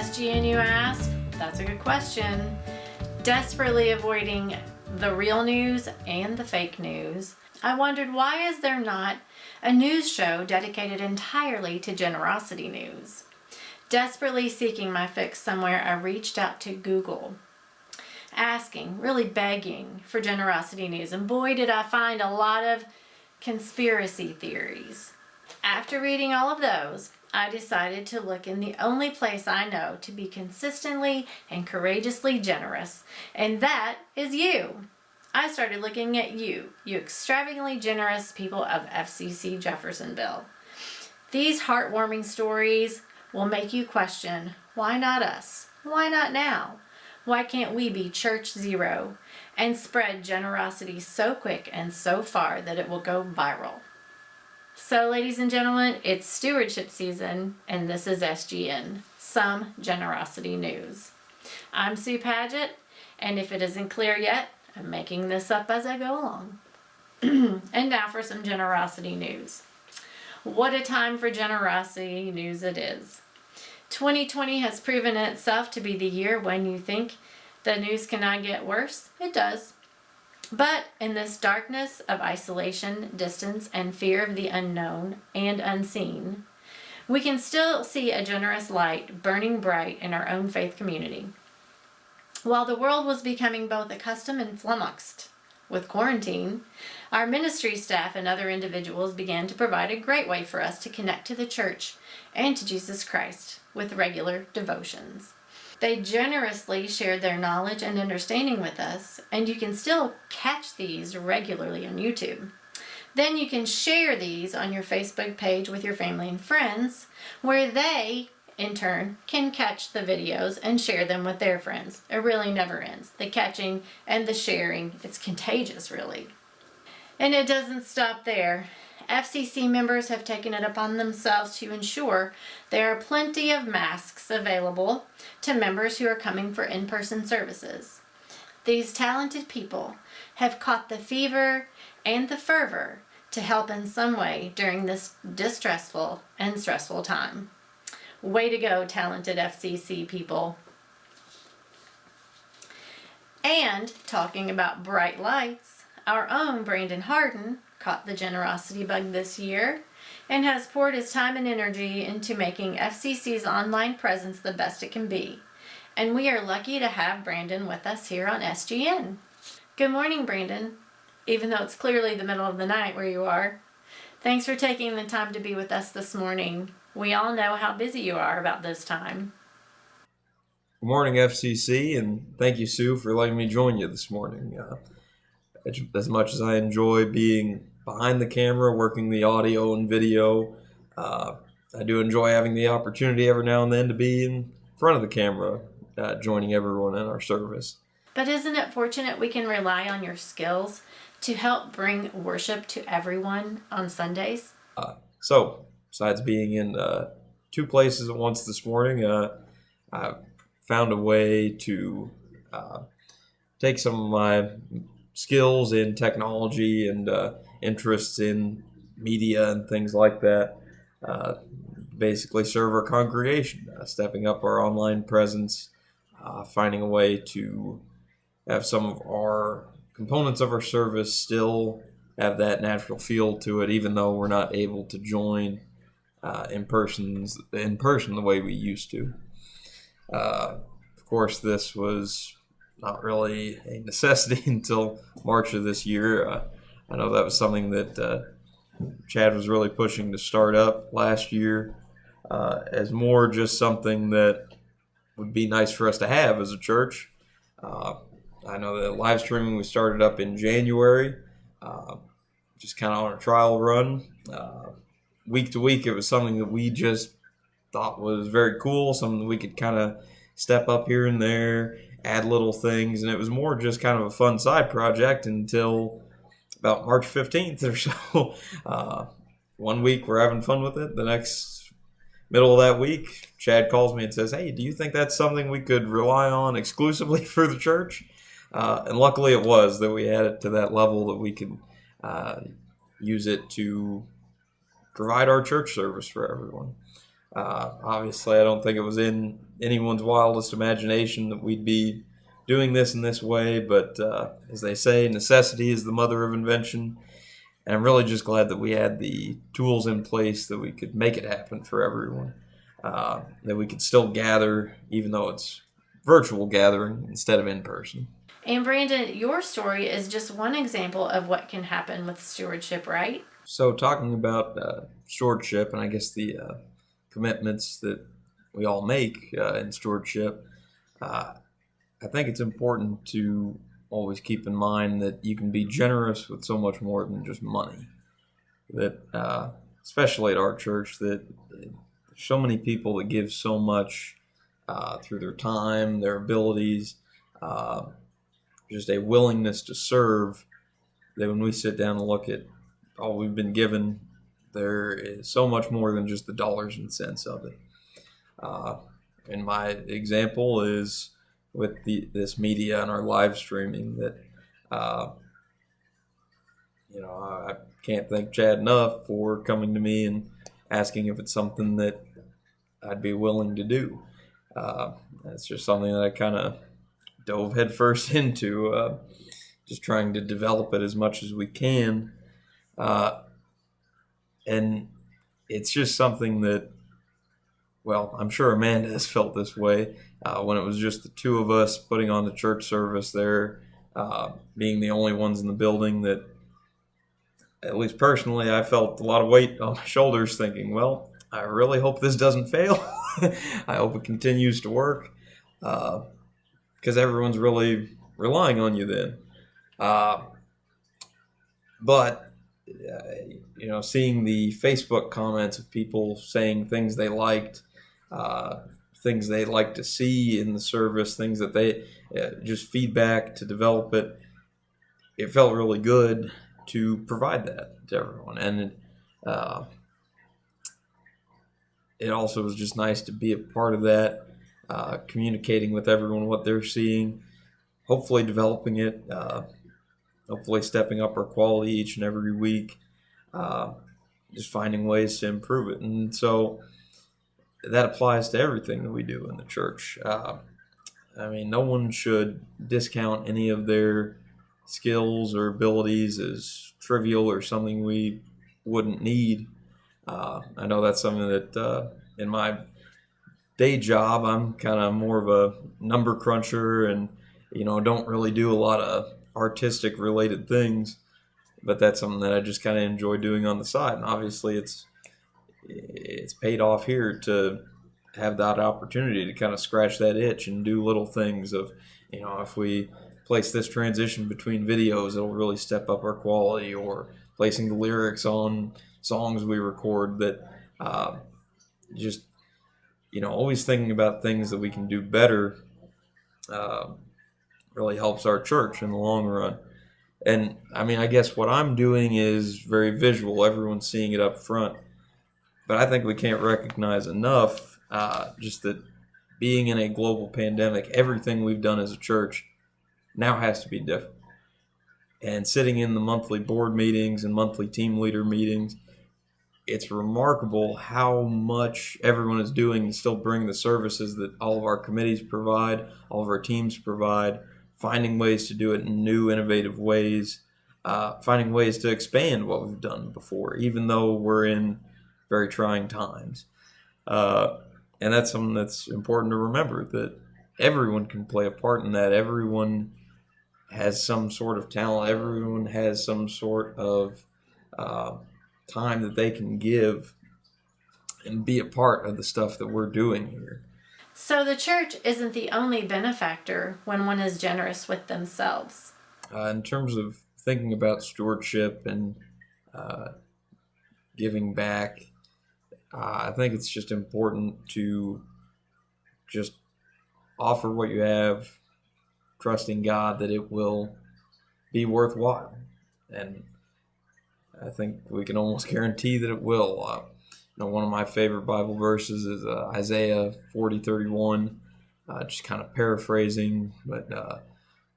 SGN, you ask? That's a good question. Desperately avoiding the real news and the fake news, I wondered, why is there not a news show dedicated entirely to generosity news? Desperately seeking my fix somewhere, I reached out to Google, asking, really begging for generosity news, and boy did I find a lot of conspiracy theories. After reading all of those, I decided to look in the only place I know to be consistently and courageously generous, and that is you. I started looking at you extravagantly generous people of FCC Jeffersonville. These heartwarming stories will make you question, why not us? Why not now? Why can't we be Church Zero and spread generosity so quick and so far that it will go viral? So, ladies and gentlemen, it's stewardship season, and this is SGN, some generosity news. I'm Sue Padgett, and if it isn't clear yet, I'm making this up as I go along. And now for some generosity news. What a time for generosity news it is. 2020 has proven itself to be the year when you think the news cannot get worse. It does. But in this darkness of isolation, distance, and fear of the unknown and unseen, we can still see a generous light burning bright in our own faith community. While the world was becoming both accustomed and flummoxed with quarantine, our ministry staff and other individuals began to provide a great way for us to connect to the church and to Jesus Christ with regular devotions. They generously shared their knowledge and understanding with us, and you can still catch these regularly on YouTube. Then you can share these on your Facebook page with your family and friends, where they, in turn, can catch the videos and share them with their friends. It really never ends. The catching and the sharing, it's contagious, really. And it doesn't stop there. FCC members have taken it upon themselves to ensure there are plenty of masks available to members who are coming for in-person services. These talented people have caught the fever and the fervor to help in some way during this distressful and stressful time. Way to go, talented FCC people. And talking about bright lights, our own Brandon Harden caught the generosity bug this year and has poured his time and energy into making FCC's online presence the best it can be. And we are lucky to have Brandon with us here on SGN. Good morning, Brandon, even though it's clearly the middle of the night where you are. Thanks for taking the time to be with us this morning. We all know how busy you are about this time. Good morning, FCC, and thank you, Sue, for letting me join you this morning. As much as I enjoy being behind the camera, working the audio and video, I do enjoy having the opportunity every now and then to be in front of the camera, joining everyone in our service. But isn't it fortunate we can rely on your skills to help bring worship to everyone on Sundays? So, besides being in two places at once this morning, I found a way to take some of my skills in technology and interests in media and things like that, basically serve our congregation, stepping up our online presence, finding a way to have some of our components of our service still have that natural feel to it, even though we're not able to join in person the way we used to. Of course, this was not really a necessity until March of this year. I know that was something that Chad was really pushing to start up last year as more just something that would be nice for us to have as a church. I know that live streaming we started up in January, just kind of on a trial run. Week to week, it was something that we just thought was very cool, something that we could kind of step up here and there, add little things, and it was more just kind of a fun side project until about March 15th or so. 1 week we're having fun with it. The next middle of that week, Chad calls me and says, "Hey, do you think that's something we could rely on exclusively for the church?" And luckily it was that we had it to that level that we could use it to provide our church service for everyone. Obviously, I don't think it was in anyone's wildest imagination that we'd be doing this in this way, but as they say, necessity is the mother of invention. And I'm really just glad that we had the tools in place that we could make it happen for everyone. That we could still gather, even though it's virtual gathering instead of in person. And Brandon, your story is just one example of what can happen with stewardship, right? So talking about stewardship, and I guess the commitments that we all make in stewardship, I think it's important to always keep in mind that you can be generous with so much more than just money. That, especially at our church, that there's so many people that give so much through their time, their abilities, just a willingness to serve, that when we sit down and look at all we've been given, there is so much more than just the dollars and cents of it. And my example is with this media and our live streaming that, I can't thank Chad enough for coming to me and asking if it's something that I'd be willing to do. That's just something that I kind of dove headfirst into, just trying to develop it as much as we can. And it's just something that, well, I'm sure Amanda has felt this way when it was just the two of us putting on the church service there, being the only ones in the building, that, at least personally, I felt a lot of weight on my shoulders thinking, well, I really hope this doesn't fail. I hope it continues to work, because everyone's really relying on you then. But seeing the Facebook comments of people saying things they liked, things they'd like to see in the service, things that they just feedback to develop it, it felt really good to provide that to everyone. And it also was just nice to be a part of that, communicating with everyone what they're seeing, hopefully developing it, hopefully stepping up our quality each and every week, just finding ways to improve it. And so that applies to everything that we do in the church. No one should discount any of their skills or abilities as trivial or something we wouldn't need. I know that's something that in my day job, I'm kind of more of a number cruncher and, don't really do a lot of artistic related things, but that's something that I just kind of enjoy doing on the side. And obviously it's paid off here to have that opportunity to kind of scratch that itch and do little things of, if we place this transition between videos, it'll really step up our quality, or placing the lyrics on songs we record, that just, always thinking about things that we can do better really helps our church in the long run. And I guess what I'm doing is very visual. Everyone's seeing it up front. But I think we can't recognize enough just that being in a global pandemic, everything we've done as a church now has to be different. And sitting in the monthly board meetings and monthly team leader meetings, it's remarkable how much everyone is doing to still bring the services that all of our committees provide, all of our teams provide, finding ways to do it in new, innovative ways, finding ways to expand what we've done before, even though we're in very trying times. And that's something that's important to remember, that everyone can play a part in that. Everyone has some sort of talent. Everyone has some sort of time that they can give and be a part of the stuff that we're doing here. So the church isn't the only benefactor when one is generous with themselves. In terms of thinking about stewardship and giving back, I think it's just important to just offer what you have, trusting God that it will be worthwhile. And I think we can almost guarantee that it will. One of my favorite Bible verses is Isaiah 40:31, just kind of paraphrasing, but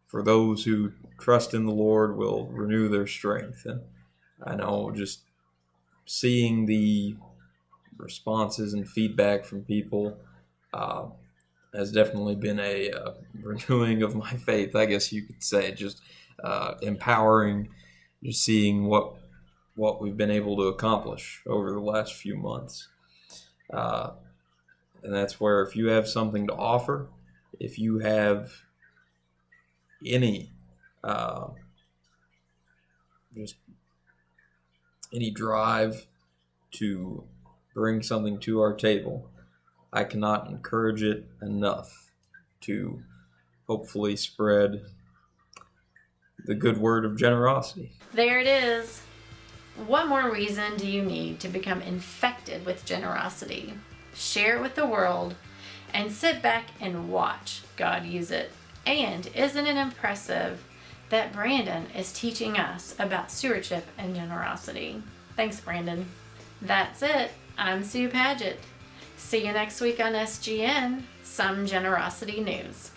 for those who trust in the Lord will renew their strength. And I know just seeing the responses and feedback from people has definitely been a renewing of my faith, I guess you could say. Just empowering, just seeing what we've been able to accomplish over the last few months. And that's where, if you have something to offer, if you have any just any drive to bring something to our table, I cannot encourage it enough to hopefully spread the good word of generosity. There it is. What more reason do you need to become infected with generosity? Share it with the world and sit back and watch God use it. And isn't it impressive that Brandon is teaching us about stewardship and generosity? Thanks, Brandon. That's it. I'm Sue Padgett. See you next week on SGN, Some Generosity News.